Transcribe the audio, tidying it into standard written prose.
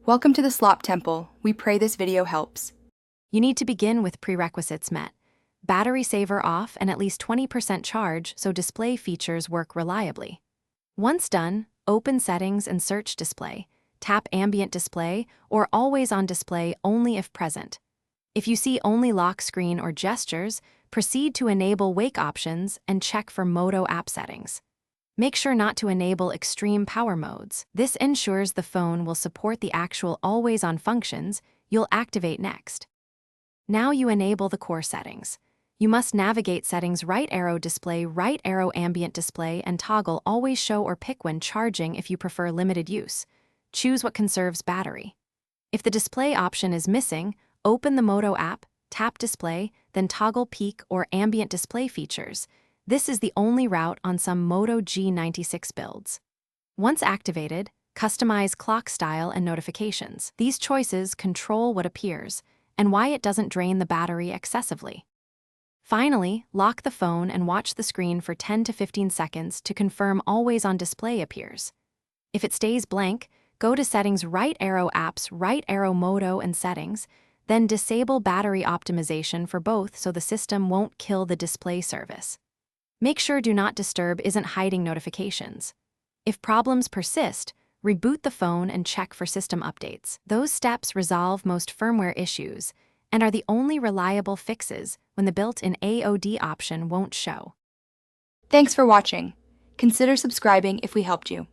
Welcome to the Slop Temple. We pray this video helps. You need to begin with prerequisites met. Battery saver off and at least 20% charge so display features work reliably. Once done, open Settings and search Display. Tap Ambient Display or Always on Display only if present. If you see only lock screen or gestures, proceed to enable wake options and check for Moto app settings. Make sure not to enable extreme power modes. This ensures the phone will support the actual always-on functions you'll activate next. Now you enable the core settings. You must navigate Settings right arrow Display, right arrow Ambient Display, and toggle Always Show or Pick when charging if you prefer limited use. Choose what conserves battery. If the display option is missing, open the Moto app, tap Display, then toggle Peak or Ambient Display features. This is the only route on some Moto G96 builds. Once activated, customize clock style and notifications. These choices control what appears and why it doesn't drain the battery excessively. Finally, lock the phone and watch the screen for 10 to 15 seconds to confirm Always on Display appears. If it stays blank, go to Settings right arrow Apps, right arrow Moto and Settings, then disable battery optimization for both so the system won't kill the display service. Make sure Do Not Disturb isn't hiding notifications. If problems persist, reboot the phone and check for system updates. Those steps resolve most firmware issues and are the only reliable fixes when the built-in AOD option won't show. Thanks for watching. Consider subscribing if we helped you.